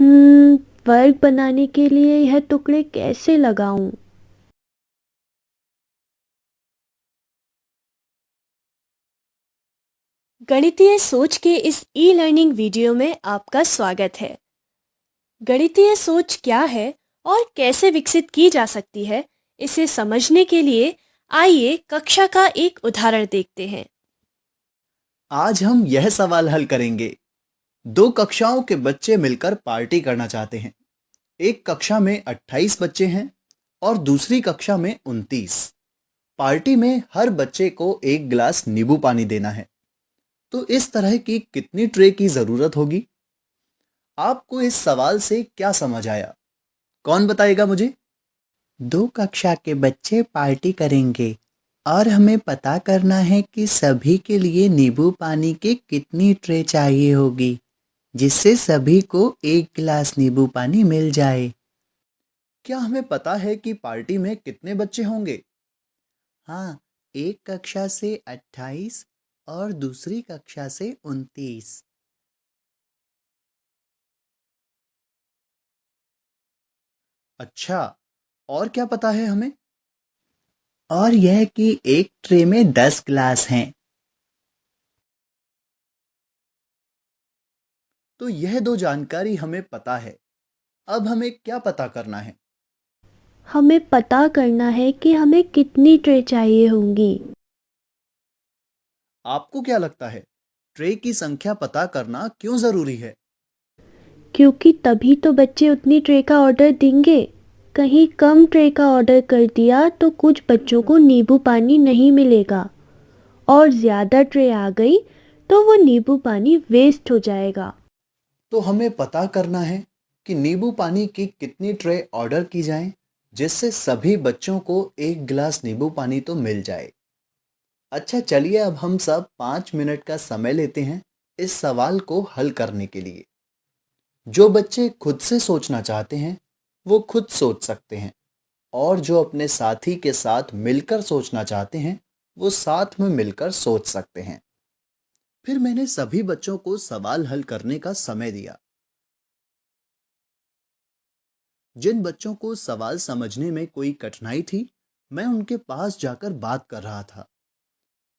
हम्म, वर्ग बनाने के लिए यह टुकड़े कैसे लगाऊं? गणितीय सोच के इस ई लर्निंग वीडियो में आपका स्वागत है। गणितीय सोच क्या है और कैसे विकसित की जा सकती है, इसे समझने के लिए आइए कक्षा का एक उदाहरण देखते हैं। आज हम यह सवाल हल करेंगे। दो कक्षाओं के बच्चे मिलकर पार्टी करना चाहते हैं। एक कक्षा में 28 बच्चे हैं और दूसरी कक्षा में 29। पार्टी में हर बच्चे को एक गिलास नींबू पानी देना है। तो इस तरह की कितनी ट्रे की जरूरत होगी? आपको इस सवाल से क्या समझ आया? कौन बताएगा मुझे? दो कक्षा के बच्चे पार्टी करेंगे और हमें पता करना है कि सभी के लिए नींबू पानी की कितनी ट्रे चाहिए होगी, जिससे सभी को एक गिलास नींबू पानी मिल जाए। क्या हमें पता है कि पार्टी में कितने बच्चे होंगे? हाँ, एक कक्षा से 28 और दूसरी कक्षा से 29। अच्छा, और क्या पता है हमें? और यह कि एक ट्रे में 10 गिलास हैं। तो यह दो जानकारी हमें पता है। अब हमें क्या पता करना है? हमें पता करना है कि हमें कितनी ट्रे चाहिए होंगी। आपको क्या लगता है, ट्रे की संख्या पता करना क्यों जरूरी है? क्योंकि तभी तो बच्चे उतनी ट्रे का ऑर्डर देंगे। कहीं कम ट्रे का ऑर्डर कर दिया तो कुछ बच्चों को नींबू पानी नहीं मिलेगा, और ज़्यादा ट्रे आ गई तो वो नींबू पानी वेस्ट हो जाएगा। तो हमें पता करना है कि नींबू पानी की कितनी ट्रे ऑर्डर की जाएं, जिससे सभी बच्चों को एक गिलास नींबू पानी तो मिल जाए। अच्छा, चलिए अब हम सब 5 मिनट का समय लेते हैं इस सवाल को हल करने के लिए। जो बच्चे खुद से सोचना चाहते हैं वो खुद सोच सकते हैं, और जो अपने साथी के साथ मिलकर सोचना चाहते हैं वो साथ में मिलकर सोच सकते हैं। फिर मैंने सभी बच्चों को सवाल हल करने का समय दिया। जिन बच्चों को सवाल समझने में कोई कठिनाई थी, मैं उनके पास जाकर बात कर रहा था।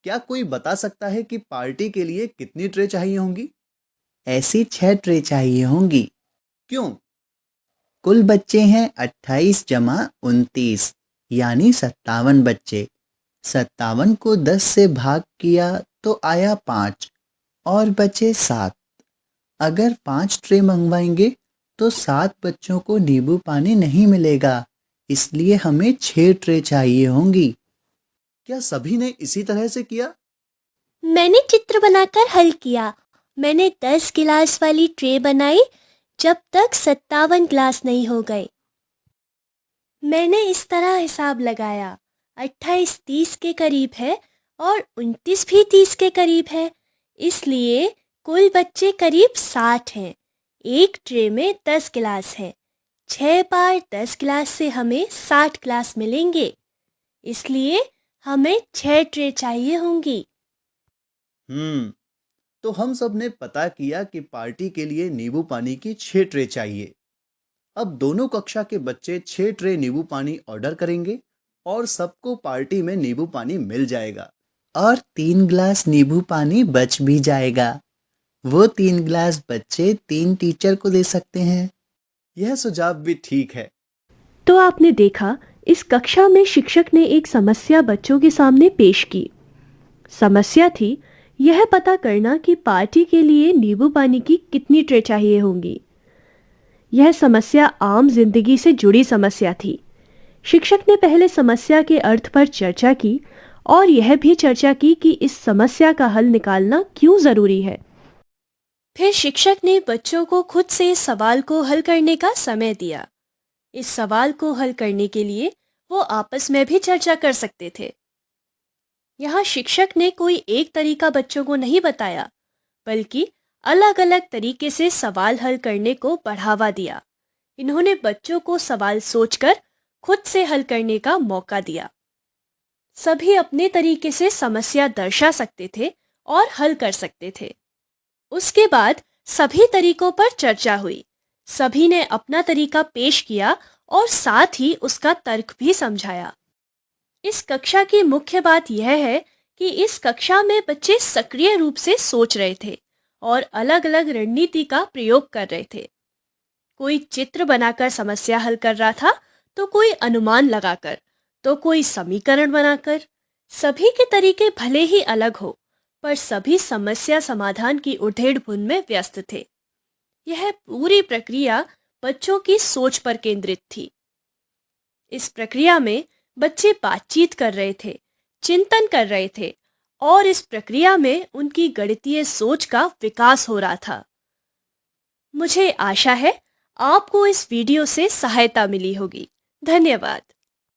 क्या कोई बता सकता है कि पार्टी के लिए कितनी ट्रे चाहिए होंगी? ऐसी 6 ट्रे चाहिए होंगी। क्यों? कुल बच्चे हैं 28 जमा 29, यानी 57 बच्चे। 57 को 10 से भाग किया तो आया 5 और बचे 7। अगर 5 ट्रे मंगवाएंगे तो 7 बच्चों को नींबू पानी नहीं मिलेगा, इसलिए हमें 6 ट्रे चाहिए होंगी। क्या सभी ने इसी तरह से किया? मैंने चित्र बनाकर हल किया। मैंने 10 गिलास वाली ट्रे बनाई जब तक 57 गिलास नहीं हो गए। मैंने इस तरह हिसाब लगाया, 28 30 के करीब है और 29 भी 30 के करीब है, इसलिए कुल बच्चे करीब 60 हैं। एक ट्रे में 10 गिलास है, 6 बार 10 गिलास से हमें 60 गिलास मिलेंगे, इसलिए हमें 6 ट्रे चाहिए होंगी। हम्म, तो हम सब ने पता किया कि पार्टी के लिए नींबू पानी की 6 ट्रे चाहिए। अब दोनों कक्षा के बच्चे 6 ट्रे नींबू पानी ऑर्डर करेंगे और सबको पार्टी में नींबू पानी मिल जाएगा। और 3 गिलास नींबू पानी बच भी जाएगा। वो 3 गिलास बच्चे 3 टीचर को दे सकते हैं। यह सुझाव भी ठीक है। तो आपने देखा, इस कक्षा में शिक्षक ने एक समस्या बच्चों के सामने पेश की। समस्या थी यह पता करना कि पार्टी के लिए नींबू पानी की कितनी ट्रे चाहिए होंगी। यह समस्या आम जिंदगी से जुड़ी समस्या थी। शिक्षक ने पहले समस्या के अर्थ पर चर्चा की और यह भी चर्चा की कि इस समस्या का हल निकालना क्यों जरूरी है। फिर शिक्षक ने बच्चों को खुद से इस सवाल को हल करने का समय दिया। इस सवाल को हल करने के लिए वो आपस में भी चर्चा कर सकते थे। यहाँ शिक्षक ने कोई एक तरीका बच्चों को नहीं बताया, बल्कि अलग अलग तरीके से सवाल हल करने को बढ़ावा दिया। इन्होंने बच्चों को सवाल सोचकर खुद से हल करने का मौका दिया। सभी अपने तरीके से समस्या दर्शा सकते थे और हल कर सकते थे। उसके बाद सभी तरीकों पर चर्चा हुई। सभी ने अपना तरीका पेश किया और साथ ही उसका तर्क भी समझाया। इस कक्षा की मुख्य बात यह है कि इस कक्षा में बच्चे सक्रिय रूप से सोच रहे थे और अलग-अलग रणनीति का प्रयोग कर रहे थे। कोई चित्र बनाकर समस्या हल कर रहा था, तो कोई अनुमान लगाकर, तो कोई समीकरण बनाकर। सभी के तरीके भले ही अलग हो, पर सभी समस्या समाधान की उधेड़-बुन में व्यस्त थे। यह पूरी प्रक्रिया बच्चों की सोच पर केंद्रित थी। इस प्रक्रिया में बच्चे बातचीत कर रहे थे, चिंतन कर रहे थे और इस प्रक्रिया में उनकी गणितीय सोच का विकास हो रहा था। मुझे आशा है आपको इस वीडियो से सहायता मिली होगी। धन्यवाद।